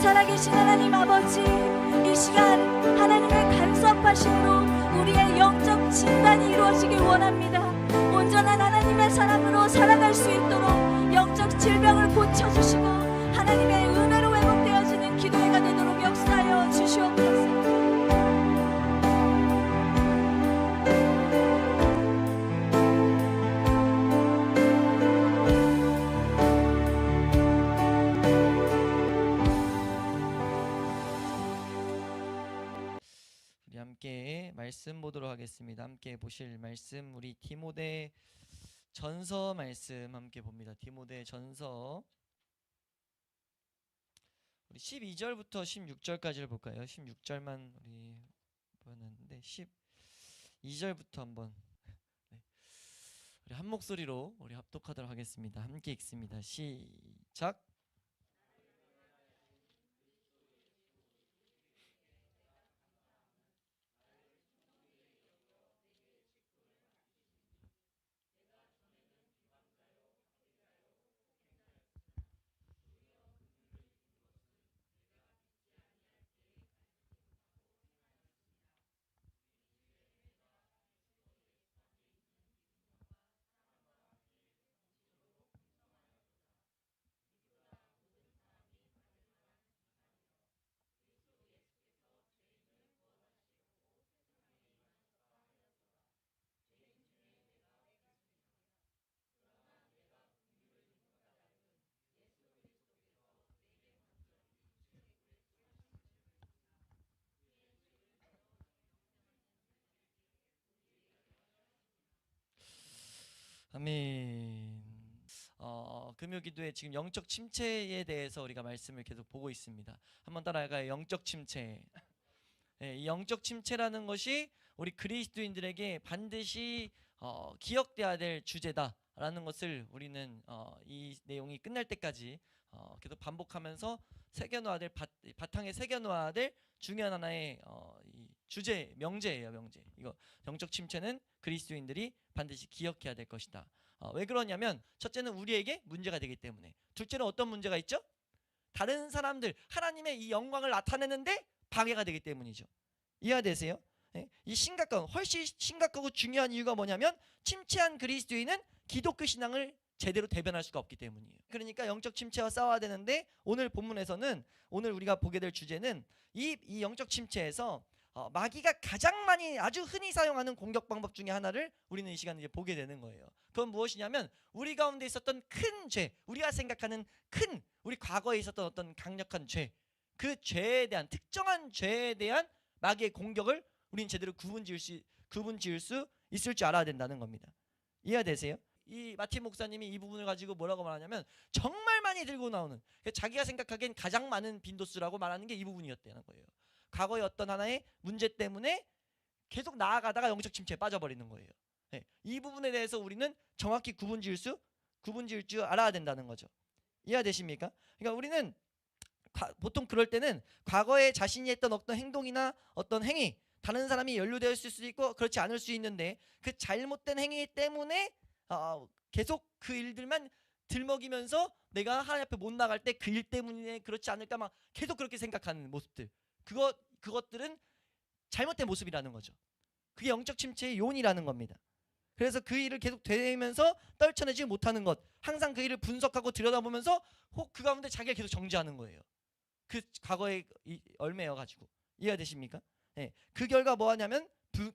살아계신 하나님 아버지, 이 시간 하나님의 간섭하심으로 우리의 영적 진단이 이루어지길 원합니다. 온전한 하나님의 사람으로 살아갈 수 있도록 영적 질병을 고쳐주시고 하나님의 은혜로 회복되어지는 기도회가 되도록 역사하여 주시옵소서. 함께 말씀 보도록 하겠습니다. 함께 보실 말씀, 우리 디모데 전서 말씀 함께 봅니다. 디모데 전서 우리 12절부터 16절까지를 볼까요? 16절만 우리 보였는데 12절부터 한번 우리 한 목소리로 우리 합독하도록 하겠습니다. 함께 읽습니다. 시작. 아멘. 금요기도에 지금 영적 침체에 대해서 우리가 말씀을 계속 보고 있습니다. 한번 따라가요. 영적 침체. 네, 이 영적 침체라는 것이 우리 그리스도인들에게 반드시 기억돼야 될 주제다라는 것을 우리는 이 내용이 끝날 때까지 계속 반복하면서 새겨놓아야 될 바탕에 새겨놓아야 될 중요한 하나의 이 주제, 명제예요. 명제. 이거 영적 침체는 그리스도인들이 반드시 기억해야 될 것이다. 왜 그러냐면 첫째는 우리에게 문제가 되기 때문에, 둘째는 어떤 문제가 있죠? 다른 사람들, 하나님의 이 영광을 나타내는데 방해가 되기 때문이죠. 이해가 되세요? 네? 이 훨씬 심각하고 중요한 이유가 뭐냐면 침체한 그리스도인은 기독교 신앙을 제대로 대변할 수가 없기 때문이에요. 그러니까 영적 침체와 싸워야 되는데, 오늘 본문에서는, 오늘 우리가 보게 될 주제는 이 영적 침체에서 마귀가 가장 많이 아주 흔히 사용하는 공격 방법 중에 하나를 우리는 이 시간에 이제 보게 되는 거예요. 그건 무엇이냐면 우리 가운데 있었던 큰 죄, 우리가 생각하는 큰 우리 과거에 있었던 어떤 강력한 죄, 그 죄에 대한 특정한 죄에 대한 마귀의 공격을 우리는 제대로 구분 지을 수 있을 줄 알아야 된다는 겁니다. 이해되세요? 이 마틴 목사님이 이 부분을 가지고 뭐라고 말하냐면 정말 많이 들고 나오는, 자기가 생각하기엔 가장 많은 빈도수라고 말하는 게 이 부분이었다는 거예요. 과거의 어떤 하나의 문제 때문에 계속 나아가다가 영적 침체에 빠져버리는 거예요. 네, 이 부분에 대해서 우리는 정확히 구분 지을 줄 알아야 된다는 거죠. 이해되십니까? 그러니까 우리는 보통 그럴 때는 과거에 자신이 했던 어떤 행동이나 어떤 행위, 다른 사람이 연루되어 있을 수도 있고 그렇지 않을 수 있는데 그 잘못된 행위 때문에 계속 그 일들만 들먹이면서 내가 하나님 앞에 못 나갈 때 그 일 때문에 그렇지 않을까 막 계속 그렇게 생각하는 모습들, 그것들은 잘못된 모습이라는 거죠. 그게 영적 침체의 요인이라는 겁니다. 그래서 그 일을 계속 되면서 떨쳐내지 못하는 것, 항상 그 일을 분석하고 들여다보면서 혹 그 가운데 자기가 계속 정지하는 거예요. 그 과거에 얽매여 가지고. 이해가 되십니까? 네. 그 결과 뭐 하냐면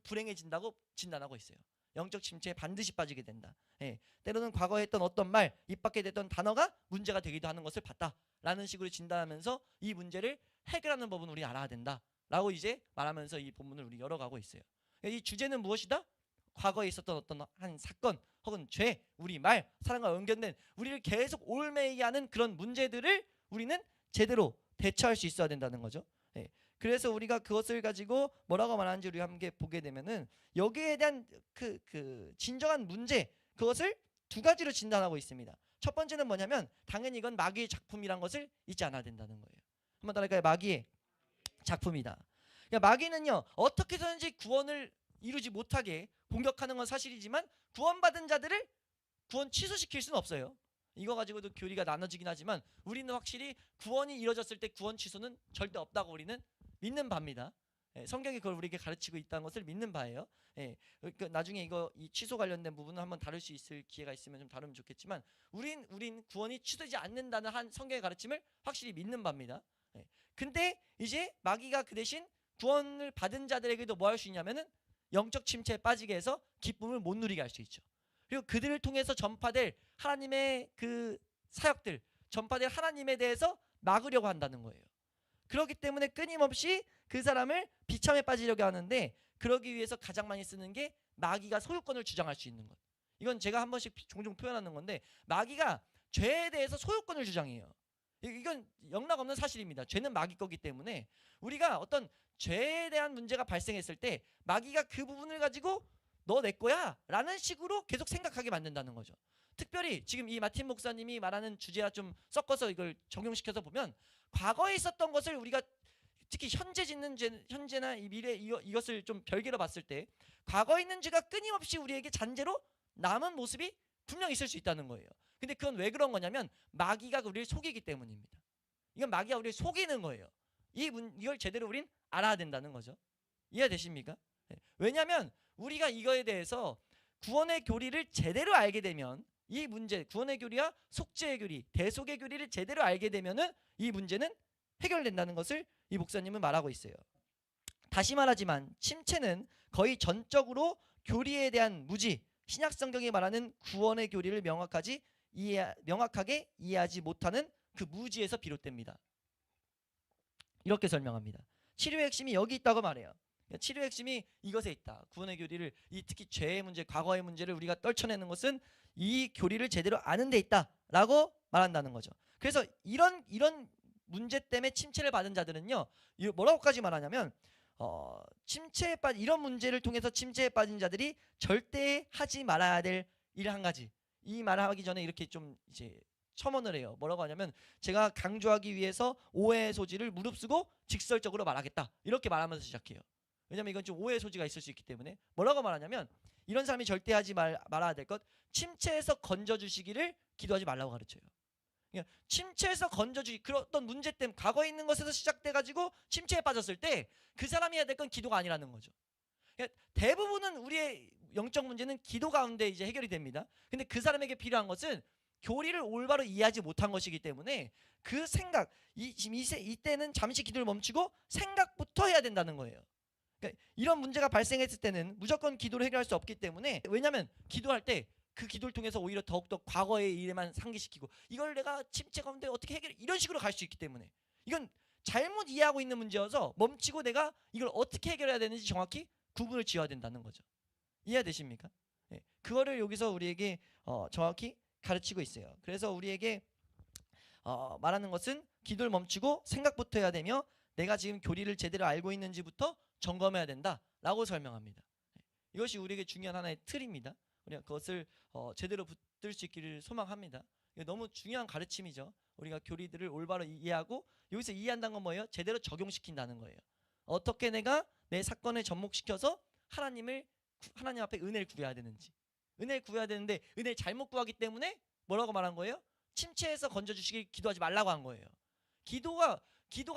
불행해진다고 진단하고 있어요. 영적 침체에 반드시 빠지게 된다. 예, 때로는 과거에 했던 어떤 말, 입 밖에 냈던 단어가 문제가 되기도 하는 것을 봤다라는 식으로 진단하면서 이 문제를 해결하는 법은 우리 알아야 된다라고 이제 말하면서 이 본문을 우리 열어가고 있어요. 이 주제는 무엇이다? 과거에 있었던 어떤 한 사건 혹은 죄, 우리 말, 사랑과 연결된 우리를 계속 얽매이게 하는 그런 문제들을 우리는 제대로 대처할 수 있어야 된다는 거죠. 예. 그래서 우리가 그것을 가지고 뭐라고 말하는지 우리 함께 보게 되면은 여기에 대한 그 진정한 문제, 그것을 두 가지로 진단하고 있습니다. 첫 번째는 뭐냐면 당연히 이건 마귀의 작품이란 것을 잊지 않아야 된다는 거예요. 한번 따라할까요? 마귀의 작품이다. 그러니까 마귀는요 어떻게 해서든지 구원을 이루지 못하게 공격하는 건 사실이지만 구원받은 자들을 구원 취소시킬 수는 없어요. 이거 가지고도 교리가 나눠지긴 하지만 우리는 확실히 구원이 이루어졌을 때 구원 취소는 절대 없다고 우리는 믿는 바입니다. 예, 성경이 그걸 우리에게 가르치고 있다는 것을 믿는 바예요. 예, 그러니까 나중에 이 취소 관련된 부분은 한번 다룰 수 있을 기회가 있으면 좀 다루면 좋겠지만 우린 구원이 취소되지 않는다는 한 성경의 가르침을 확실히 믿는 바입니다. 예, 근데 이제 마귀가 그 대신 구원을 받은 자들에게도 뭐 할 수 있냐면은 영적 침체에 빠지게 해서 기쁨을 못 누리게 할 수 있죠. 그리고 그들을 통해서 전파될 하나님의 그 사역들, 전파될 하나님에 대해서 막으려고 한다는 거예요. 그렇기 때문에 끊임없이 그 사람을 비참에 빠지려고 하는데, 그러기 위해서 가장 많이 쓰는 게 마귀가 소유권을 주장할 수 있는 것. 이건 제가 한 번씩 종종 표현하는 건데, 마귀가 죄에 대해서 소유권을 주장해요. 이건 영락없는 사실입니다. 죄는 마귀 거기 때문에 우리가 어떤 죄에 대한 문제가 발생했을 때 마귀가 그 부분을 가지고 너 내 거야 라는 식으로 계속 생각하게 만든다는 거죠. 특별히 지금 이 마틴 목사님이 말하는 주제와 좀 섞어서 이걸 적용시켜서 보면, 과거에 있었던 것을 우리가 특히 현재 짓는 죄, 현재나 이 미래 이것을 좀 별개로 봤을 때 과거에 있는 죄가 끊임없이 우리에게 잔재로 남은 모습이 분명 있을 수 있다는 거예요. 근데 그건 왜 그런 거냐면 마귀가 우리를 속이기 때문입니다. 이건 마귀가 우리를 속이는 거예요. 이걸 제대로 우린 알아야 된다는 거죠. 이해되십니까? 네. 왜냐하면 우리가 이거에 대해서 구원의 교리를 제대로 알게 되면, 이 문제, 구원의 교리와 속죄의 교리, 대속의 교리를 제대로 알게 되면은 이 문제는 해결된다는 것을 이 목사님은 말하고 있어요. 다시 말하지만 침체는 거의 전적으로 교리에 대한 무지, 신약 성경이 말하는 구원의 교리를 명확하게 이해하지 못하는 그 무지에서 비롯됩니다. 이렇게 설명합니다. 치료의 핵심이 여기 있다고 말해요. 치료의 핵심이 이것에 있다. 구원의 교리를, 특히 죄의 문제, 과거의 문제를 우리가 떨쳐내는 것은 이 교리를 제대로 아는 데 있다라고 말한다는 거죠. 그래서 이런 문제 때문에 침체를 받은 자들은요, 뭐라고까지 말하냐면 침체에 빠진, 이런 문제를 통해서 침체에 빠진 자들이 절대 하지 말아야 될 일 한 가지. 이 말을 하기 전에 이렇게 좀 이제 첨언을 해요. 뭐라고 하냐면, 제가 강조하기 위해서 오해의 소지를 무릅쓰고 직설적으로 말하겠다, 이렇게 말하면서 시작해요. 왜냐면 이건 좀 오해의 소지가 있을 수 있기 때문에. 뭐라고 말하냐면, 이런 사람이 절대 하지 말아야 될 것, 침체에서 건져주시기를 기도하지 말라고 가르쳐요. 그러니까 침체에서 그런 어떤 문제 때문에 과거에 있는 것에서 시작돼가지고 침체에 빠졌을 때 그 사람이 해야 될 건 기도가 아니라는 거죠. 그러니까 대부분은 우리의 영적 문제는 기도 가운데 이제 해결이 됩니다. 근데 그 사람에게 필요한 것은 교리를 올바로 이해하지 못한 것이기 때문에 그 생각, 지금 이때는 잠시 기도를 멈추고 생각부터 해야 된다는 거예요. 그러니까 이런 문제가 발생했을 때는 무조건 기도로 해결할 수 없기 때문에, 왜냐하면 기도할 때 그 기도를 통해서 오히려 더욱더 과거의 일에만 상기시키고 이걸 내가 침체 가운데 어떻게 해결해 이런 식으로 갈 수 있기 때문에 이건 잘못 이해하고 있는 문제여서 멈추고 내가 이걸 어떻게 해결해야 되는지 정확히 구분을 지어야 된다는 거죠. 이해되십니까? 네. 그거를 여기서 우리에게 정확히 가르치고 있어요. 그래서 우리에게 말하는 것은 기도를 멈추고 생각부터 해야 되며 내가 지금 교리를 제대로 알고 있는지부터 점검해야 된다라고 설명합니다. 이것이 우리에게 중요한 하나의 틀입니다. 우리가 그것을 제대로 붙들 수 있기를 소망합니다. 이게 너무 중요한 가르침이죠. 우리가 교리들을 올바로 이해하고 여기서 이해한다는 건 뭐예요? 제대로 적용시킨다는 거예요. 어떻게 내가 내 사건을 접목시켜서 하나님 앞에 은혜를 구해야 되는지. 은혜를 구해야 되는데 은혜를 잘못 구하기 때문에 뭐라고 말한 거예요? 침체에서 건져주시길 기도하지 말라고 한 거예요. 기도가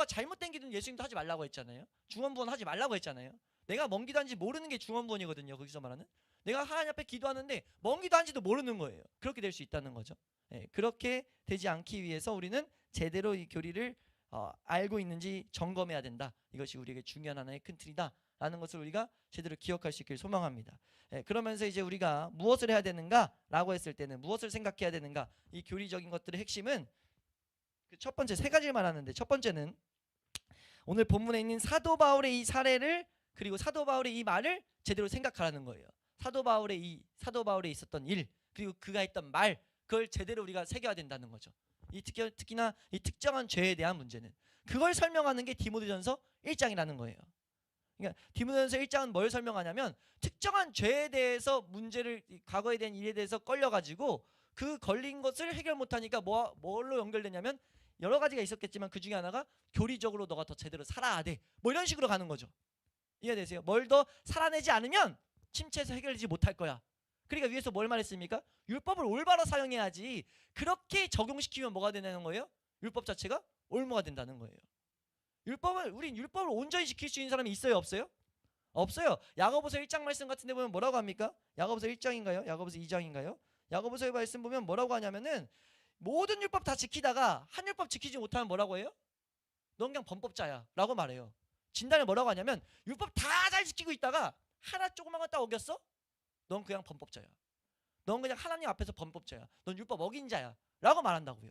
잘못된 기도는 예수님도 하지 말라고 했잖아요. 중언부언 하지 말라고 했잖아요. 내가 뭔 기도하는지 모르는 게 중언부언이거든요. 거기서 말하는 내가 하나님 앞에 기도하는데 뭔 기도하는지도 모르는 거예요. 그렇게 될 수 있다는 거죠. 네, 그렇게 되지 않기 위해서 우리는 제대로 이 교리를 알고 있는지 점검해야 된다. 이것이 우리에게 중요한 하나의 큰 틀이다 라는 것을 우리가 제대로 기억할 수 있기를 소망합니다. 그러면서 이제 우리가 무엇을 해야 되는가 라고 했을 때는 무엇을 생각해야 되는가, 이 교리적인 것들의 핵심은 그 첫 번째 세 가지를 말하는데, 첫 번째는 오늘 본문에 있는 사도 바울의 이 사례를, 그리고 사도 바울의 이 말을 제대로 생각하라는 거예요. 사도 바울에 있었던 일, 그리고 그가 했던 말, 그걸 제대로 우리가 새겨야 된다는 거죠. 특히나 이 특정한 죄에 대한 문제는 그걸 설명하는 게 디모데전서 1장이라는 거예요. 그러니까 디모데전서 1장은 뭘 설명하냐면 특정한 죄에 대해서 문제를, 과거에 대한 일에 대해서 걸려가지고 그 걸린 것을 해결 못하니까 뭘로 연결되냐면 여러 가지가 있었겠지만 그 중에 하나가 교리적으로 너가 더 제대로 살아야 돼, 뭐 이런 식으로 가는 거죠. 이해되세요? 뭘 더 살아내지 않으면 침체에서 해결되지 못할 거야. 그러니까 위에서 뭘 말했습니까? 율법을 올바로 사용해야지. 그렇게 적용시키면 뭐가 되냐는 거예요? 율법 자체가 올무가 된다는 거예요. 우린 율법을 온전히 지킬 수 있는 사람이 있어요, 없어요? 없어요. 야고보서 1장 말씀 같은 데 보면 뭐라고 합니까? 야고보서 1장인가요? 야고보서 2장인가요? 야고보서의 말씀 보면 뭐라고 하냐면은 모든 율법 다 지키다가 한 율법 지키지 못하면 뭐라고 해요? 넌 그냥 범법자야 라고 말해요. 진단을 뭐라고 하냐면 율법 다 잘 지키고 있다가 하나 조그만 거 딱 어겼어? 넌 그냥 범법자야. 넌 그냥 하나님 앞에서 범법자야. 넌 율법 어긴 자야 라고 말한다고요.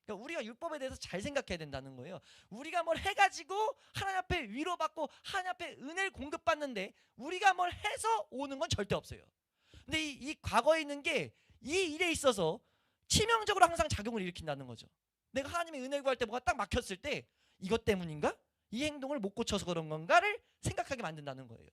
그러니까 우리가 율법에 대해서 잘 생각해야 된다는 거예요. 우리가 뭘 해가지고 하나님 앞에 위로받고 하나님 앞에 은혜를 공급받는데 우리가 뭘 해서 오는 건 절대 없어요. 근데 이 과거에 있는 게 이 일에 있어서 치명적으로 항상 작용을 일으킨다는 거죠. 내가 하나님의 은혜를 구할 때 뭐가 딱 막혔을 때 이것 때문인가? 이 행동을 못 고쳐서 그런 건가를 생각하게 만든다는 거예요.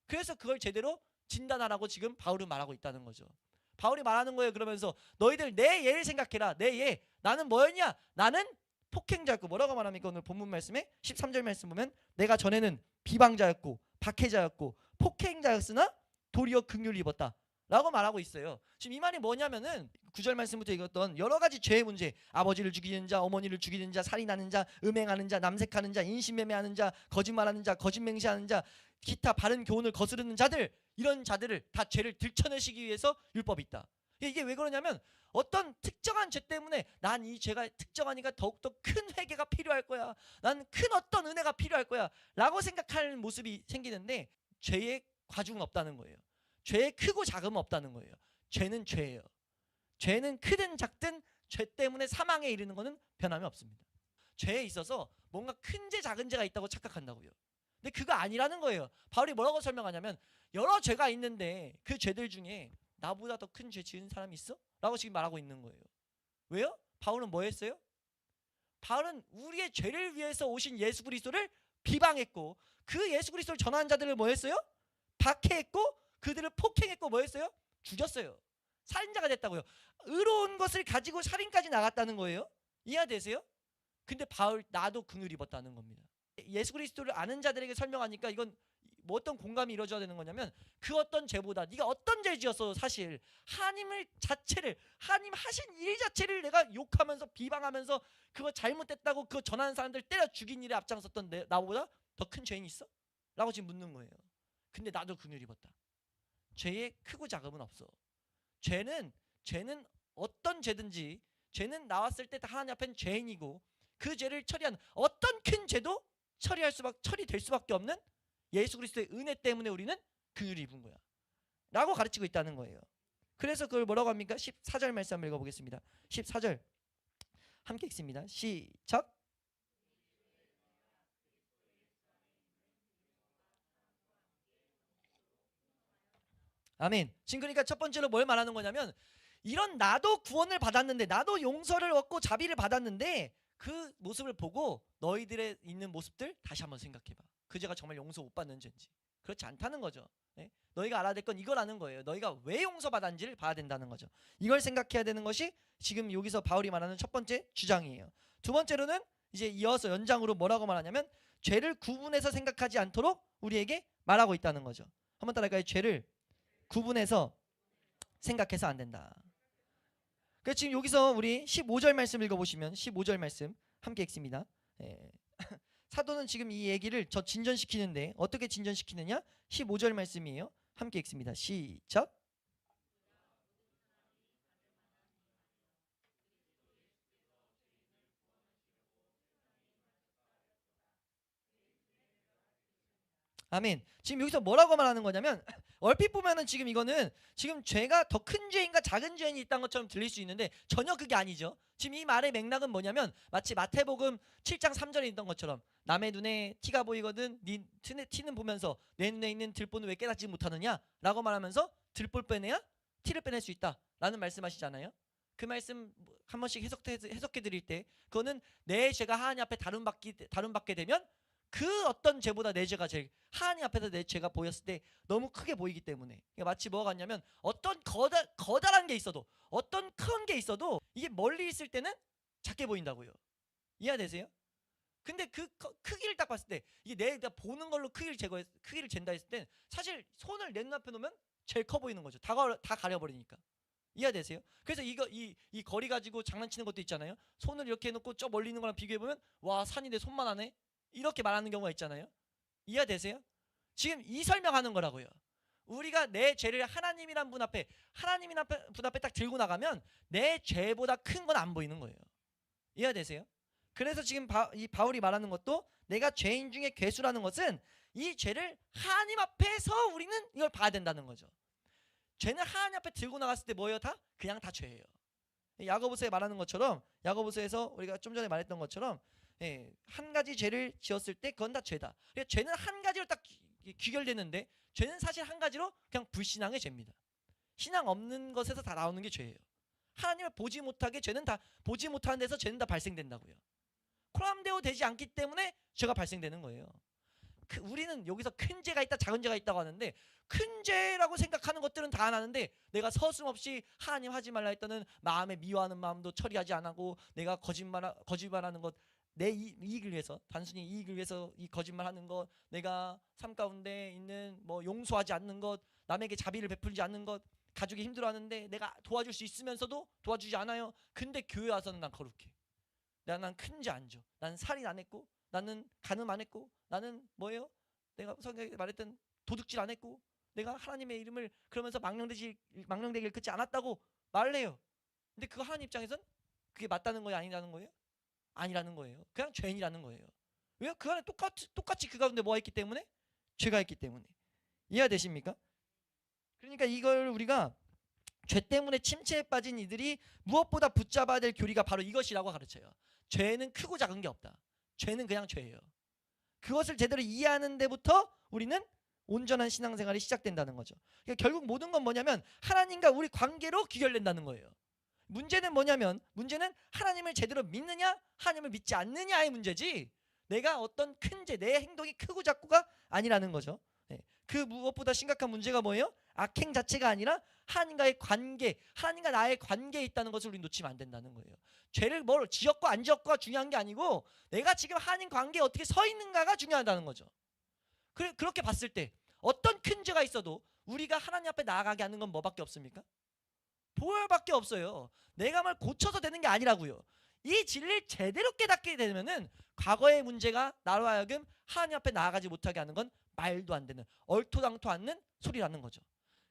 그래서 그걸 제대로 진단하라고 지금 바울은 말하고 있다는 거죠. 바울이 말하는 거예요. 그러면서 너희들 내 예를 생각해라. 내 예. 나는 뭐였냐? 나는 폭행자였고, 뭐라고 말합니까? 오늘 본문 말씀에 13절 말씀 보면 내가 전에는 비방자였고 박해자였고 폭행자였으나 도리어 긍휼을 입었다 라고 말하고 있어요. 지금 이 말이 뭐냐면은 9절 말씀부터 읽었던 여러 가지 죄의 문제, 아버지를 죽이는 자, 어머니를 죽이는 자, 살인하는 자, 음행하는 자, 남색하는 자, 인신매매하는 자, 거짓말하는 자, 거짓맹세하는 자, 기타 바른 교훈을 거스르는 자들, 이런 자들을 다 죄를 들춰내시기 위해서 율법이 있다. 이게 왜 그러냐면 어떤 특정한 죄 때문에 난 이 죄가 특정하니까 더욱더 큰 회개가 필요할 거야, 난 큰 어떤 은혜가 필요할 거야 라고 생각하는 모습이 생기는데 죄의 과중은 없다는 거예요. 죄의 크고 작음은 없다는 거예요. 죄는 죄예요. 죄는 크든 작든 죄 때문에 사망에 이르는 것은 변함이 없습니다. 죄에 있어서 뭔가 큰 죄 작은 죄가 있다고 착각한다고요. 근데 그거 아니라는 거예요. 바울이 뭐라고 설명하냐면 여러 죄가 있는데 그 죄들 중에 나보다 더 큰 죄 지은 사람이 있어? 라고 지금 말하고 있는 거예요. 왜요? 바울은 뭐 했어요? 바울은 우리의 죄를 위해서 오신 예수 그리스도를 비방했고 그 예수 그리스도를 전하는 자들을 뭐 했어요? 박해했고 그들을 폭행했고 뭐 했어요? 죽였어요. 살인자가 됐다고요. 의로운 것을 가지고 살인까지 나갔다는 거예요. 이해되세요? 근데 바울 나도 긍휼 입었다는 겁니다. 예수 그리스도를 아는 자들에게 설명하니까 이건 뭐 어떤 공감이 이루어져야 되는 거냐면 그 어떤 죄보다 네가 어떤 죄를 지었어도 사실 하나님을 자체를, 하나님 하신 일 자체를 내가 욕하면서 비방하면서 그거 잘못됐다고 그거 전하는 사람들 때려 죽인 일에 앞장섰던 나보다 더 큰 죄인이 있어? 라고 지금 묻는 거예요. 근데 나도 긍휼 입었다. 죄의 크고 작음은 없어. 죄는 어떤 죄든지 죄는 나왔을 때 하나님 앞엔 죄인이고 그 죄를 처리한 어떤 큰 죄도 처리될 수밖에 없는 예수 그리스도의 은혜 때문에 우리는 긍휼을 입은 거야 라고 가르치고 있다는 거예요. 그래서 그걸 뭐라고 합니까? 14절 말씀 한번 읽어보겠습니다. 14절 함께 읽습니다. 시작. 아멘. 지금 그러니까 첫 번째로 뭘 말하는 거냐면 이런 나도 구원을 받았는데 나도 용서를 얻고 자비를 받았는데 그 모습을 보고 너희들의 있는 모습들 다시 한번 생각해봐. 그제가 정말 용서 못 받는 죄인지. 그렇지 않다는 거죠. 네? 너희가 알아야 될 건 이거라는 거예요. 너희가 왜 용서받았는지를 봐야 된다는 거죠. 이걸 생각해야 되는 것이 지금 여기서 바울이 말하는 첫 번째 주장이에요. 두 번째로는 이제 이어서 연장으로 뭐라고 말하냐면 죄를 구분해서 생각하지 않도록 우리에게 말하고 있다는 거죠. 한번 따라할까요? 죄를 구분해서 생각해서 안 된다. 그래서 지금 여기서 우리 15절 말씀 읽어보시면 15절 말씀 함께 읽습니다. 사도는 지금 이 얘기를 저 진전시키는데 어떻게 진전시키느냐? 15절 말씀이에요. 함께 읽습니다. 시작. 아멘. 지금 여기서 뭐라고 말하는 거냐면 얼핏 보면은 지금 이거는 지금 죄가 더 큰 죄인가 작은 죄인이 있다는 것처럼 들릴 수 있는데 전혀 그게 아니죠. 지금 이 말의 맥락은 뭐냐면 마치 마태복음 7장 3절에 있던 것처럼 남의 눈에 티가 보이거든 네 티는 보면서 내 눈에 있는 들보는 왜 깨닫지 못하느냐 라고 말하면서 들볼 빼내야 티를 빼낼 수 있다 라는 말씀하시잖아요. 그 말씀 한 번씩 해석해 드릴 때 그거는 내 죄가 하나님 앞에 다룬받게 되면 그 어떤 죄보다 내 죄가 제일 하나님 앞에서 내 죄가 보였을 때 너무 크게 보이기 때문에 그러니까 마치 뭐가 같냐면 어떤 거다란 게 있어도 어떤 큰 게 있어도 이게 멀리 있을 때는 작게 보인다고요. 이해되세요? 근데 그 크기를 딱 봤을 때 이게 내가 보는 걸로 크기를 잰다 했을 땐 사실 손을 내 눈앞에 놓으면 제일 커 보이는 거죠. 다 가려버리니까. 이해되세요? 그래서 이 거리 가지고 장난치는 것도 있잖아요. 손을 이렇게 해놓고 저 멀리 있는 거랑 비교해보면 와 산이 내 손만 하네 이렇게 말하는 경우가 있잖아요. 이해되세요? 지금 이 설명하는 거라고요. 우리가 내 죄를 하나님이란 분 앞에 딱 들고 나가면 내 죄보다 큰 건 안 보이는 거예요. 이해되세요? 그래서 지금 이 바울이 말하는 것도 내가 죄인 중에 괴수라는 것은 이 죄를 하나님 앞에서 우리는 이걸 봐야 된다는 거죠. 죄는 하나님 앞에 들고 나갔을 때 뭐예요? 그냥 다 죄예요. 야고보서에 말하는 것처럼 야고보서에서 우리가 좀 전에 말했던 것처럼 한 가지 죄를 지었을 때 그건 다 죄다. 그러니까 죄는 한 가지로 딱 귀결되는데 죄는 사실 한 가지로 그냥 불신앙의 죄입니다. 신앙 없는 것에서 다 나오는 게 죄예요. 하나님을 보지 못하게 죄는 다 보지 못하는 데서 죄는 다 발생된다고요. 코람데오 되지 않기 때문에 죄가 발생되는 거예요. 우리는 여기서 큰 죄가 있다 작은 죄가 있다고 하는데 큰 죄라고 생각하는 것들은 다 나는데 내가 서슴없이 하나님 하지 말라 했다는 마음에 미워하는 마음도 처리하지 않고 내가 거짓말하는 것 내 이익을 위해서 단순히 이익을 위해서 이 거짓말하는 것 내가 삶 가운데 있는 뭐 용서하지 않는 것 남에게 자비를 베풀지 않는 것 가족이 힘들어하는데 내가 도와줄 수 있으면서도 도와주지 않아요. 근데 교회 와서는 난 거룩해. 난 큰 죄 안 져. 나는 살인 안 했고 나는 간음 안 했고 나는 뭐예요? 내가 성경에 말했던 도둑질 안 했고 내가 하나님의 이름을 그러면서 망령되기를 끊지 않았다고 말을 해요. 근데 그거 하나님 입장에선 그게 맞다는 거예요? 아니라는 거예요? 아니라는 거예요. 그냥 죄인이라는 거예요. 왜요? 그 안에 똑같이 그 가운데 뭐가 있기 때문에? 죄가 있기 때문에. 이해가 되십니까? 그러니까 이걸 우리가 죄 때문에 침체에 빠진 이들이 무엇보다 붙잡아야 될 교리가 바로 이것이라고 가르쳐요. 죄는 크고 작은 게 없다. 죄는 그냥 죄예요. 그것을 제대로 이해하는 데부터 우리는 온전한 신앙생활이 시작된다는 거죠. 그러니까 결국 모든 건 뭐냐면 하나님과 우리 관계로 귀결된다는 거예요. 문제는 뭐냐면 문제는 하나님을 제대로 믿느냐 하나님을 믿지 않느냐의 문제지 내가 어떤 큰 죄 내 행동이 크고 작고가 아니라는 거죠. 그 무엇보다 심각한 문제가 뭐예요? 악행 자체가 아니라 하나님과의 관계 하나님과 나의 관계에 있다는 것을 우리 놓치면 안 된다는 거예요. 죄를 뭘 지었고 안 지었고가 중요한 게 아니고 내가 지금 하나님 관계에 어떻게 서 있는가가 중요하다는 거죠. 그렇게 봤을 때 어떤 큰 죄가 있어도 우리가 하나님 앞에 나아가게 하는 건 뭐밖에 없습니까? 보혈밖에 없어요. 내가 뭘 고쳐서 되는 게 아니라고요. 이 진리를 제대로 깨닫게 되면은 과거의 문제가 나로 하여금 하나님 앞에 나아가지 못하게 하는 건 말도 안 되는 얼토당토 않는 소리라는 거죠.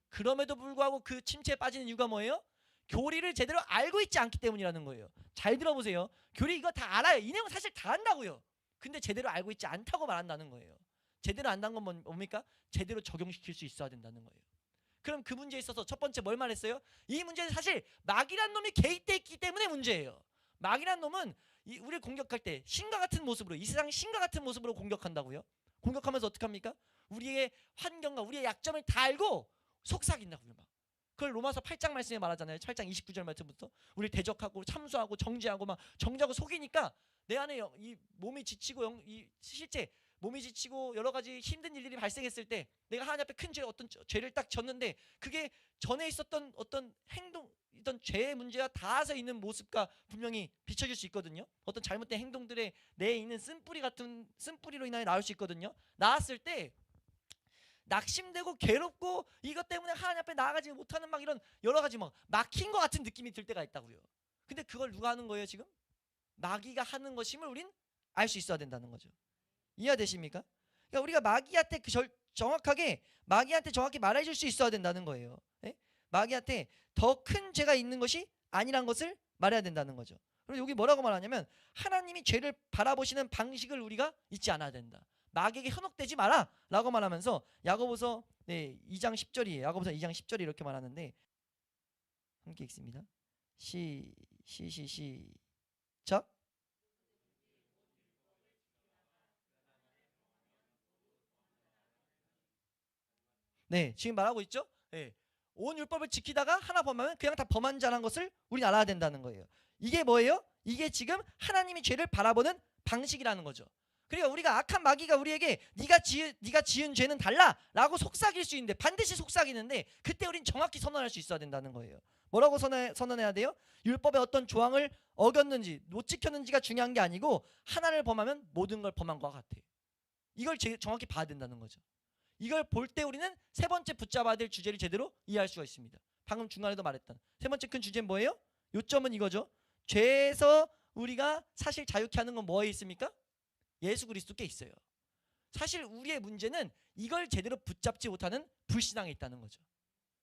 그럼에도 불구하고 그 침체에 빠지는 이유가 뭐예요? 교리를 제대로 알고 있지 않기 때문이라는 거예요. 잘 들어보세요. 교리 이거 다 알아요. 이 내용 사실 다 안다고요. 근데 제대로 알고 있지 않다고 말한다는 거예요. 제대로 안다는 건 뭡니까? 제대로 적용시킬 수 있어야 된다는 거예요. 그럼 그 문제에 있어서 첫 번째 뭘 말했어요? 이 문제는 사실 마귀란 놈이 개입돼 있기 때문에 문제예요. 마귀란 놈은 우리를 공격할 때 신과 같은 모습으로, 이 세상 신과 같은 모습으로 공격한다고요. 공격하면서 어떻게 합니까? 우리의 환경과 우리의 약점을 다 알고 속삭인다고요. 막 그걸 로마서 8장 말씀에 말하잖아요. 8장 29절 말씀부터 우리 대적하고 참수하고 정죄하고 막 정죄하고 속이니까 내 안에 이 몸이 지치고 이 실제 몸이 지치고 여러 가지 힘든 일들이 발생했을 때 내가 하나님 앞에 큰 죄, 어떤 죄를 딱 졌는데 그게 전에 있었던 어떤 행동, 어떤 죄의 문제와 닿아서 있는 모습과 분명히 비춰질 수 있거든요. 어떤 잘못된 행동들에 내에 있는 쓴뿌리 같은 쓴뿌리로 인하여 나올 수 있거든요. 나왔을 때 낙심되고 괴롭고 이것 때문에 하나님 앞에 나아가지 못하는 막 이런 여러 가지 막 막힌 것 같은 느낌이 들 때가 있다고요. 근데 그걸 누가 하는 거예요 지금? 마귀가 하는 것임을 우린 알 수 있어야 된다는 거죠. 이해되십니까? 그러니까 우리가 마귀한테 정확하게 마귀한테 정확히 말해줄 수 있어야 된다는 거예요. 네? 마귀한테 더 큰 죄가 있는 것이 아니란 것을 말해야 된다는 거죠. 그리고 여기 뭐라고 말하냐면 하나님이 죄를 바라보시는 방식을 우리가 잊지 않아야 된다. 마귀에게 현혹되지 마라 라고 말하면서 야고보서 2장 10절이에요. 야고보서 2장 10절이 이렇게 말하는데 함께 읽습니다. 시작. 네, 지금 말하고 있죠. 네, 온 율법을 지키다가 하나 범하면 그냥 다 범한 자라는 것을 우리는 알아야 된다는 거예요. 이게 뭐예요? 이게 지금 하나님이 죄를 바라보는 방식이라는 거죠. 그러니까 우리가 악한 마귀가 우리에게 네가 지은 죄는 달라라고 속삭일 수 있는데 반드시 속삭이는데 그때 우린 정확히 선언할 수 있어야 된다는 거예요. 뭐라고 선언해야 돼요? 율법의 어떤 조항을 어겼는지 못 지켰는지가 중요한 게 아니고 하나를 범하면 모든 걸 범한 것 같아. 이걸 정확히 봐야 된다는 거죠. 이걸 볼 때 우리는 세 번째 붙잡아야 될 주제를 제대로 이해할 수가 있습니다. 방금 중간에도 말했던 세 번째 큰 주제는 뭐예요? 요점은 이거죠. 죄에서 우리가 사실 자유케 하는 건 뭐에 있습니까? 예수 그리스도께 있어요. 사실 우리의 문제는 이걸 제대로 붙잡지 못하는 불신앙에 있다는 거죠.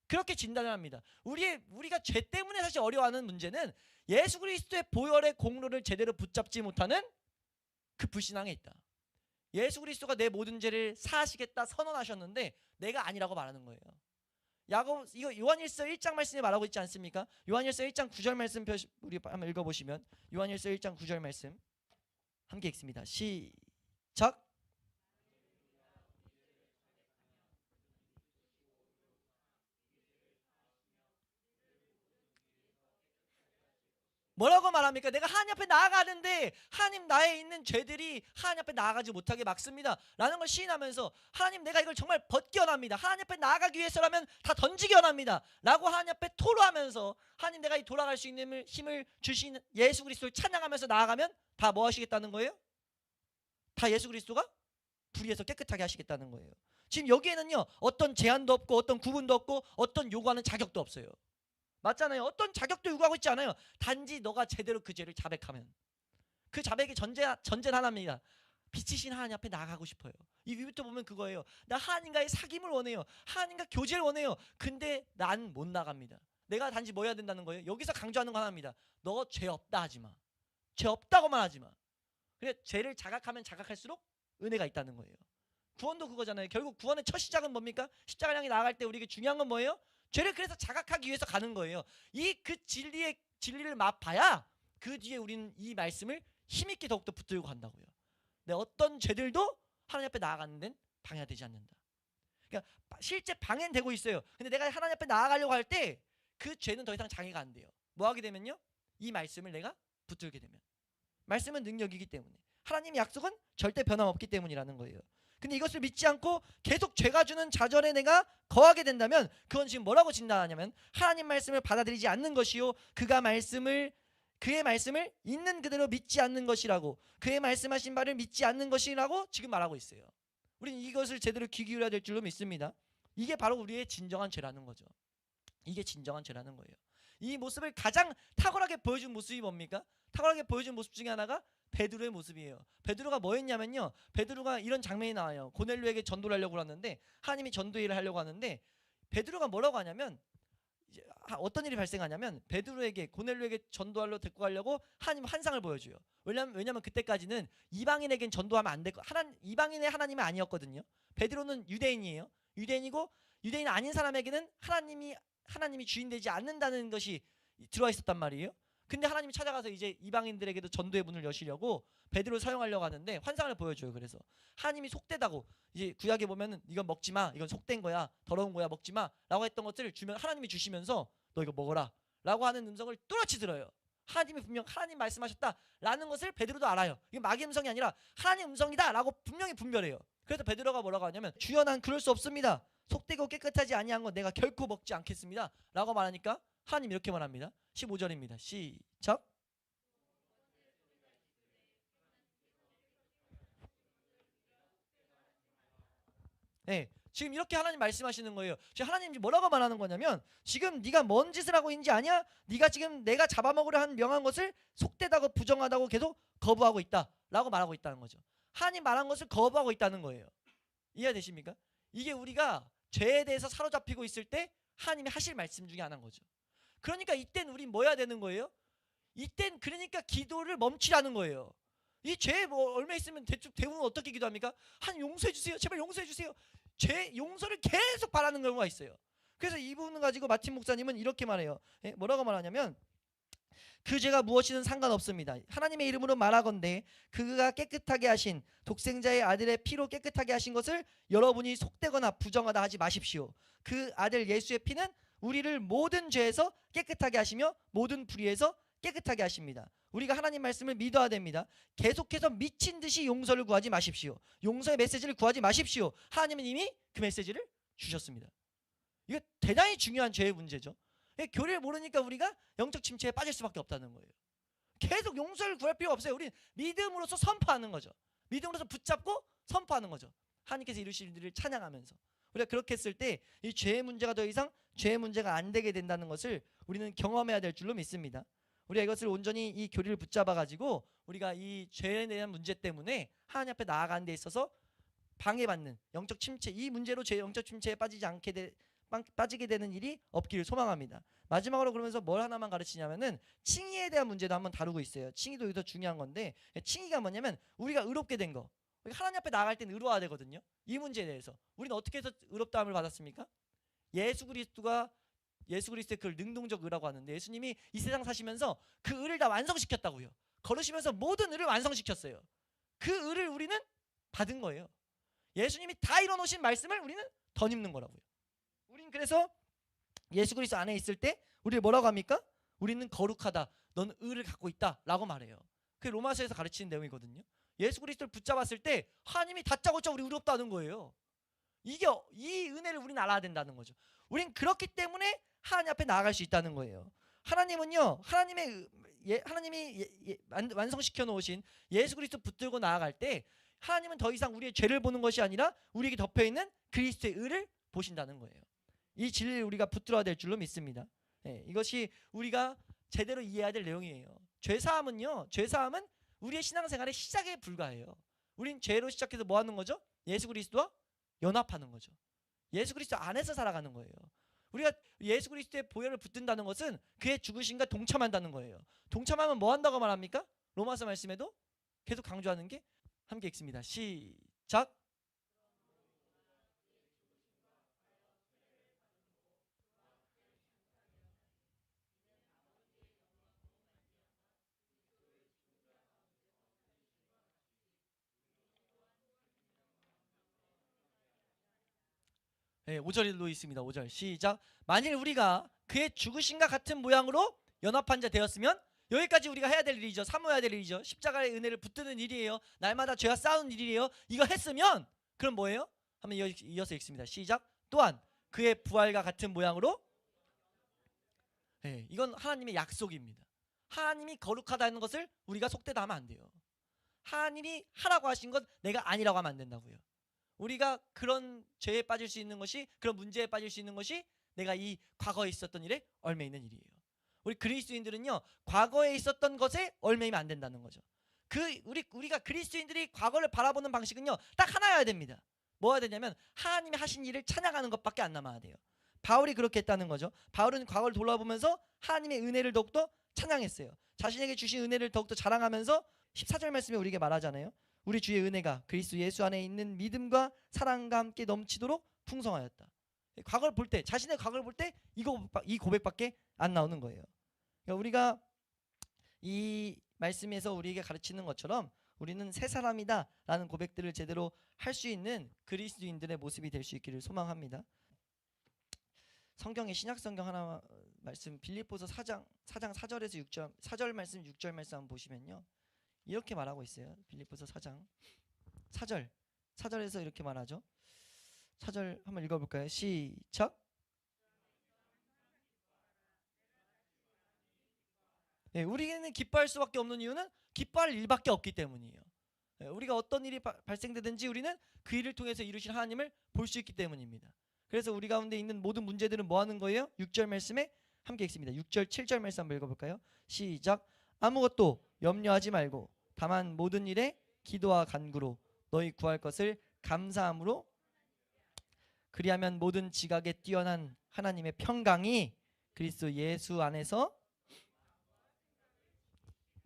그렇게 진단을 합니다. 우리가 죄 때문에 사실 어려워하는 문제는 예수 그리스도의 보혈의 공로를 제대로 붙잡지 못하는 그 불신앙에 있다. 예수 그리스도가 내 모든 죄를 사하시겠다 선언하셨는데 내가 아니라고 말하는 거예요. 이거 요한일서 1장 말씀에 말하고 있지 않습니까? 요한일서 1장 9절 말씀 우리 한번 읽어보시면 요한일서 1장 9절 말씀 함께 읽습니다. 시작. 뭐라고 말합니까? 내가 하나님 앞에 나아가는데 하나님 나에 있는 죄들이 하나님 앞에 나아가지 못하게 막습니다 라는 걸 시인하면서 하나님 내가 이걸 정말 벗기 원합니다. 하나님 앞에 나아가기 위해서라면 다 던지기 원합니다 라고 하나님 앞에 토로하면서 하나님 내가 이 돌아갈 수 있는 힘을 주신 예수 그리스도를 찬양하면서 나아가면 다 뭐 하시겠다는 거예요? 다 예수 그리스도가 불의에서 깨끗하게 하시겠다는 거예요. 지금 여기에는요 어떤 제한도 없고 어떤 구분도 없고 어떤 요구하는 자격도 없어요. 맞잖아요. 어떤 자격도 요구하고 있지 않아요. 단지 너가 제대로 그 죄를 자백하면 그 자백의 전제는 하나입니다. 빛이신 하나님 앞에 나가고 싶어요. 이 위부터 보면 그거예요. 나 하나님과의 사귐을 원해요. 하나님과 교제를 원해요. 근데 난 못 나갑니다. 내가 단지 뭐 해야 된다는 거예요? 여기서 강조하는 거 하나입니다. 너 죄 없다 하지 마. 죄 없다고만 하지 마. 그래 죄를 자각하면 자각할수록 은혜가 있다는 거예요. 구원도 그거잖아요. 결국 구원의 첫 시작은 뭡니까? 십자가를 향해 나아갈 때 우리에게 중요한 건 뭐예요? 죄를 그래서 자각하기 위해서 가는 거예요. 그 진리를 맛봐야 그 뒤에 우리는 이 말씀을 힘있게 더욱더 붙들고 간다고요. 내 어떤 죄들도 하나님 앞에 나아가는 데는 방해가 되지 않는다. 그러니까 실제 방해는 되고 있어요. 근데 내가 하나님 앞에 나아가려고 할 때 그 죄는 더 이상 장애가 안 돼요. 뭐 하게 되면요? 이 말씀을 내가 붙들게 되면. 말씀은 능력이기 때문에. 하나님의 약속은 절대 변함없기 때문이라는 거예요. 근데 이것을 믿지 않고 계속 죄가 주는 좌절에 내가 거하게 된다면 그건 지금 뭐라고 진단하냐면 하나님 말씀을 받아들이지 않는 것이요 그의 말씀을 있는 그대로 믿지 않는 것이라고 그의 말씀하신 바를 믿지 않는 것이라고 지금 말하고 있어요. 우리는 이것을 제대로 귀 기울여야 될 줄로 믿습니다. 이게 바로 우리의 진정한 죄라는 거죠. 이게 진정한 죄라는 거예요. 이 모습을 가장 탁월하게 보여준 모습이 뭡니까? 탁월하게 보여준 모습 중에 하나가 베드로의 모습이에요. 베드로가 뭐 했냐면요. 베드로가 이런 장면이 나와요. 고넬료에게 전도를 하려고 하는데 하나님이 전도 일을 하려고 하는데 베드로가 뭐라고 하냐면 이제 어떤 일이 발생하냐면 베드로에게 고넬료에게 전도하러 데리고 가려고 하나님 환상을 보여줘요. 왜냐면 그때까지는 이방인에겐 전도하면 안 되고 이방인의 하나님은 아니었거든요. 베드로는 유대인이에요. 유대인이고 유대인 아닌 사람에게는 하나님이 주인 되지 않는다는 것이 들어와 있었단 말이에요. 근데 하나님이 찾아가서 이제 이방인들에게도 전도의 문을 여시려고 베드로를 사용하려고 하는데 환상을 보여줘요. 그래서 하나님이 속되다고, 이제 구약에 보면은 이건 먹지 마, 이건 속된 거야, 더러운 거야, 먹지 마라고 했던 것들을 주면 하나님이 주시면서 너 이거 먹어라 라고 하는 음성을 뚜렷이 들어요. 하나님이 분명 하나님 말씀하셨다라는 것을 베드로도 알아요. 이게 마귀 음성이 아니라 하나님 음성이다라고 분명히 분별해요. 그래서 베드로가 뭐라고 하냐면 주여 난 그럴 수 없습니다. 속되고 깨끗하지 아니한 건 내가 결코 먹지 않겠습니다 라고 말하니까 하나님 이렇게 말합니다. 15절입니다. 시작. 네, 지금 이렇게 하나님 말씀하시는 거예요. 지금 하나님이 뭐라고 말하는 거냐면 지금 네가 뭔 짓을 하고 있는지 아냐? 네가 지금 내가 잡아먹으려 한 명한 것을 속되다고 부정하다고 계속 거부하고 있다라고 말하고 있다는 거죠. 하나님 말한 것을 거부하고 있다는 거예요. 이해되십니까? 이게 우리가 죄에 대해서 사로잡히고 있을 때 하나님이 하실 말씀 중에 하나인 거죠. 그러니까 이땐 우린 뭐 해야 되는 거예요? 이땐 그러니까 기도를 멈추라는 거예요. 이 죄 뭐 얼마 있으면 대부분 어떻게 기도합니까? 하나님 용서해 주세요. 제발 용서해 주세요. 죄 용서를 계속 바라는 경우가 있어요. 그래서 이 부분을 가지고 마틴 목사님은 이렇게 말해요. 뭐라고 말하냐면 그 죄가 무엇이든 상관없습니다. 하나님의 이름으로 말하건대 그가 깨끗하게 하신 독생자의 아들의 피로 깨끗하게 하신 것을 여러분이 속되거나 부정하다 하지 마십시오. 그 아들 예수의 피는 우리를 모든 죄에서 깨끗하게 하시며 모든 불의에서 깨끗하게 하십니다. 우리가 하나님 말씀을 믿어야 됩니다. 계속해서 미친 듯이 용서를 구하지 마십시오. 용서의 메시지를 구하지 마십시오. 하나님은 이미 그 메시지를 주셨습니다. 이거 대단히 중요한 죄의 문제죠. 교리를 모르니까 우리가 영적 침체에 빠질 수밖에 없다는 거예요. 계속 용서를 구할 필요 없어요. 우리는 믿음으로서 선포하는 거죠. 믿음으로서 붙잡고 선포하는 거죠. 하나님께서 이루실 일을 찬양하면서 우리가 그렇게 했을 때 이 죄의 문제가 더 이상 죄의 문제가 안 되게 된다는 것을 우리는 경험해야 될 줄로 믿습니다. 우리가 이것을 온전히 이 교리를 붙잡아 가지고 우리가 이 죄에 대한 문제 때문에 하나님 앞에 나아가는 데 있어서 방해받는 영적 침체, 이 문제로 영적 침체에 빠지게 되는 일이 없기를 소망합니다. 마지막으로 그러면서 뭘 하나만 가르치냐면은 칭의에 대한 문제도 한번 다루고 있어요. 칭의도 여기서 중요한 건데, 칭의가 뭐냐면 우리가 의롭게 된 거, 하나님 앞에 나아갈 때는 의로워야 되거든요. 이 문제에 대해서 우리는 어떻게 해서 의롭다함을 받았습니까? 예수 그리스도의 그걸 능동적 의라고 하는데, 예수님이 이 세상 사시면서 그 의를 다 완성시켰다고요. 걸으시면서 모든 의를 완성시켰어요. 그 의를 우리는 받은 거예요. 예수님이 다 이뤄놓으신 말씀을 우리는 덧입는 거라고요. 우린 그래서 예수 그리스도 안에 있을 때 우리를 뭐라고 합니까? 우리는 거룩하다, 넌 의를 갖고 있다 라고 말해요. 그게 로마서에서 가르치는 내용이거든요. 예수 그리스도를 붙잡았을 때 하나님이 다짜고짜 우리 의롭다는 거예요. 이 은혜를 우리는 알아야 된다는 거죠. 우린 그렇기 때문에 하나님 앞에 나아갈 수 있다는 거예요. 하나님은요, 하나님이 완성시켜 놓으신 예수 그리스도 붙들고 나아갈 때 하나님은 더 이상 우리의 죄를 보는 것이 아니라 우리에게 덮여있는 그리스도의 의를 보신다는 거예요. 이 진리를 우리가 붙들어야 될 줄로 믿습니다. 이것이 우리가 제대로 이해해야 될 내용이에요. 죄사함은 우리의 신앙생활의 시작에 불과해요. 우린 죄로 시작해서 뭐 하는 거죠? 예수 그리스도와 연합하는 거죠. 예수 그리스도 안에서 살아가는 거예요. 우리가 예수 그리스도의 보혈을 붙든다는 것은 그의 죽으심과 동참한다는 거예요. 동참하면 뭐 한다고 말합니까? 로마서 말씀에도 계속 강조하는 게, 함께 읽습니다. 시작. 네, 5절로 있습니다. 5절 시작. 만일 우리가 그의 죽으심과 같은 모양으로 연합한 자 되었으면, 여기까지 우리가 해야 될 일이죠. 사모해야 될 일이죠. 십자가의 은혜를 붙드는 일이에요. 날마다 죄와 싸우는 일이에요. 이거 했으면 그럼 뭐예요? 한번 이어서 읽습니다. 시작. 또한 그의 부활과 같은 모양으로, 이건 하나님의 약속입니다. 하나님이 거룩하다는 것을 우리가 속되다 하면 안 돼요. 하나님이 하라고 하신 것 내가 아니라고 하면 안 된다고요. 우리가 그런 죄에 빠질 수 있는 것이, 그런 문제에 빠질 수 있는 것이 내가 이 과거에 있었던 일에 얽매 있는 일이에요. 우리 그리스도인들은요, 과거에 있었던 것에 얽매이면 안 된다는 거죠. 우리가 그리스도인들이 과거를 바라보는 방식은요, 딱 하나여야 됩니다. 뭐가 되냐면 하나님이 하신 일을 찬양하는 것밖에 안 남아야 돼요. 바울이 그렇게 했다는 거죠. 바울은 과거를 돌아보면서 하나님의 은혜를 더욱더 찬양했어요. 자신에게 주신 은혜를 더욱더 자랑하면서 14절 말씀에 우리에게 말하잖아요. 우리 주의 은혜가 그리스도 예수 안에 있는 믿음과 사랑과 함께 넘치도록 풍성하였다. 과거를 볼 때, 자신의 과거를 볼 때 이 고백밖에 안 나오는 거예요. 그러니까 우리가 이 말씀에서 우리에게 가르치는 것처럼 우리는 새 사람이다라는 고백들을 제대로 할 수 있는 그리스도인들의 모습이 될 수 있기를 소망합니다. 성경의 신약 성경 하나 말씀 빌립보서 4장 4절에서 6절 4절 말씀 6절 말씀 한번 보시면요. 이렇게 말하고 있어요. 빌립보서 4장 4절에서 이렇게 말하죠. 4절 한번 읽어볼까요? 시작. 네, 우리는 기뻐할 수밖에 없는 이유는 기뻐할 일밖에 없기 때문이에요. 네, 우리가 어떤 일이 발생되든지 우리는 그 일을 통해서 이루신 하나님을 볼 수 있기 때문입니다. 그래서 우리 가운데 있는 모든 문제들은 뭐 하는 거예요? 6절 말씀에 함께 읽습니다. 6절 7절 말씀 한번 읽어볼까요? 시작. 아무것도 염려하지 말고 다만 모든 일에 기도와 간구로 너희 구할 것을 감사함으로 그리하면 모든 지각에 뛰어난 하나님의 평강이 그리스도 예수 안에서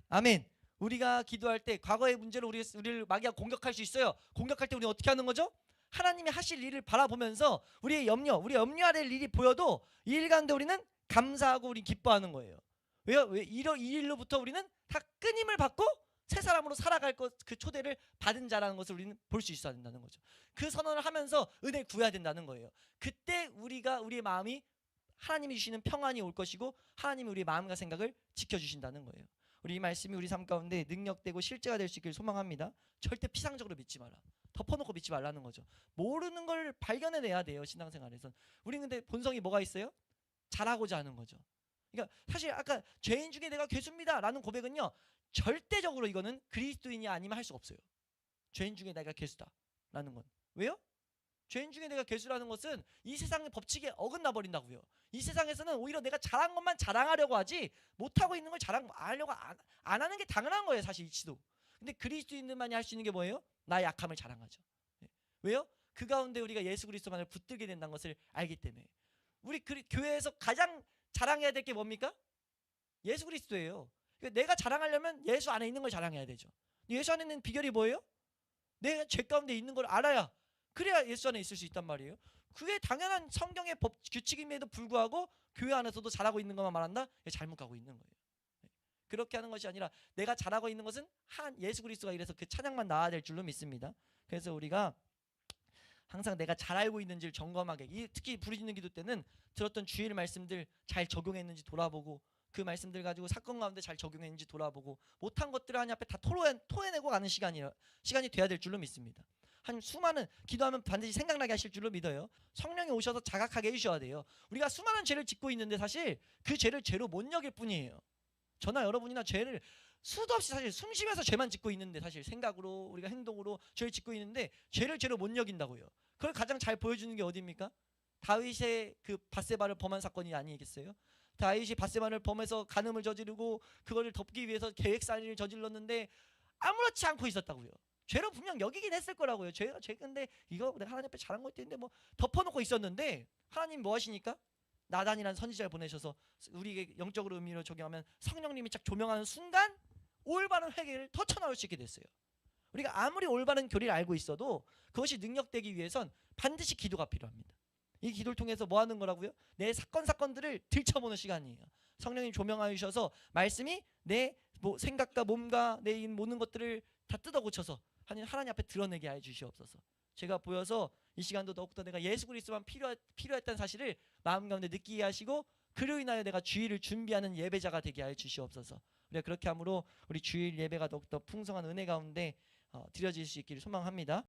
아멘. 우리가 기도할 때 과거의 문제로 우리를 마귀가 공격할 수 있어요. 공격할 때 우리는 어떻게 하는 거죠? 하나님이 하실 일을 바라보면서 우리 염려해야 될 일이 보여도 이 일 가운데 우리는 감사하고 우리 기뻐하는 거예요. 왜요? 이 일로부터 우리는 다 끊임을 받고 새 사람으로 살아갈 그 초대를 받은 자라는 것을 우리는 볼 수 있어야 된다는 거죠. 그 선언을 하면서 은혜를 구해야 된다는 거예요. 그때 우리의 마음이 하나님이 주시는 평안이 올 것이고 하나님이 우리의 마음과 생각을 지켜주신다는 거예요. 우리 이 말씀이 우리 삶 가운데 능력되고 실제가 될 수 있기를 소망합니다. 절대 피상적으로 믿지 마라. 덮어놓고 믿지 말라는 거죠. 모르는 걸 발견해내야 돼요. 신앙생활에선. 우리는 근데 본성이 뭐가 있어요? 잘하고자 하는 거죠. 그러니까 사실 아까 죄인 중에 내가 괴수입니다 라는 고백은요, 절대적으로 이거는 그리스도인이 아니면 할 수가 없어요. 죄인 중에 내가 괴수다 라는 건. 왜요? 죄인 중에 내가 괴수라는 것은 이 세상의 법칙에 어긋나 버린다고요. 이 세상에서는 오히려 내가 잘한 것만 자랑하려고 하지 못하고 있는 걸 자랑하려고 안 하는 게 당연한 거예요. 사실 이치도. 근데 그리스도인들만이 할 수 있는 게 뭐예요? 나의 약함을 자랑하죠. 왜요? 그 가운데 우리가 예수 그리스도만을 붙들게 된다는 것을 알기 때문에. 우리 교회에서 가장 자랑해야 될 게 뭡니까? 예수 그리스도예요. 그러니까 내가 자랑하려면 예수 안에 있는 걸 자랑해야 되죠. 예수 안에 있는 비결이 뭐예요? 내가 죄 가운데 있는 걸 알아야, 그래야 예수 안에 있을 수 있단 말이에요. 그게 당연한 성경의 법 규칙임에도 불구하고 교회 안에서도 잘하고 있는 것만 말한다? 잘못 가고 있는 거예요. 그렇게 하는 것이 아니라 내가 잘하고 있는 것은 한 예수 그리스도가 이래서 그 찬양만 나와야 될 줄로 믿습니다. 그래서 우리가 항상 내가 잘 알고 있는지를 점검하게, 특히 부르짖는 기도 때는 들었던 주일 말씀들 잘 적용했는지 돌아보고, 그 말씀들 가지고 사건 가운데 잘 적용했는지 돌아보고, 못한 것들을 하나님 앞에 다 토해내고 가는 시간이 돼야 될 줄로 믿습니다. 한 수많은 기도하면 반드시 생각나게 하실 줄로 믿어요. 성령이 오셔서 자각하게 해주셔야 돼요. 우리가 수많은 죄를 짓고 있는데 사실 그 죄를 죄로 못 여길 뿐이에요. 저나 여러분이나 죄를 수도 없이 사실 숨 쉬면서 죄만 짓고 있는데, 사실 생각으로 우리가 행동으로 죄를 짓고 있는데 죄를 죄로 못 여긴다고요. 그걸 가장 잘 보여주는 게 어디입니까? 다윗의 그 밧세바를 범한 사건이 아니겠어요? 다윗이 밧세바를 범해서 간음을 저지르고 그거를 덮기 위해서 계획살인을 저질렀는데 아무렇지 않고 있었다고요. 죄로 분명 여기긴 했을 거라고요. 죄인데 이거 내가 하나님 앞에 잘한 것도 있는데 뭐 덮어놓고 있었는데, 하나님 뭐 하시니까? 나단이라는 선지자를 보내셔서 우리에게 영적으로 의미로 적용하면 성령님이 쫙 조명하는 순간 올바른 회개를 터쳐나올 수 있게 됐어요. 우리가 아무리 올바른 교리를 알고 있어도 그것이 능력되기 위해선 반드시 기도가 필요합니다. 이 기도를 통해서 뭐 하는 거라고요? 내 사건들을 들춰보는 시간이에요. 성령님 조명하여 주셔서 말씀이 내 생각과 몸과 내 모든 것들을 다 뜯어고쳐서 하나님 앞에 드러내게 해 주시옵소서. 제가 보여서 이 시간도 더욱더 내가 예수 그리스도만 필요했다는 사실을 마음 가운데 느끼게 하시고, 그로 인하여 내가 주일을 준비하는 예배자가 되게 하여 주시옵소서. 우리가 그렇게 함으로 우리 주일 예배가 더욱더 풍성한 은혜 가운데 드려질 수 있기를 소망합니다.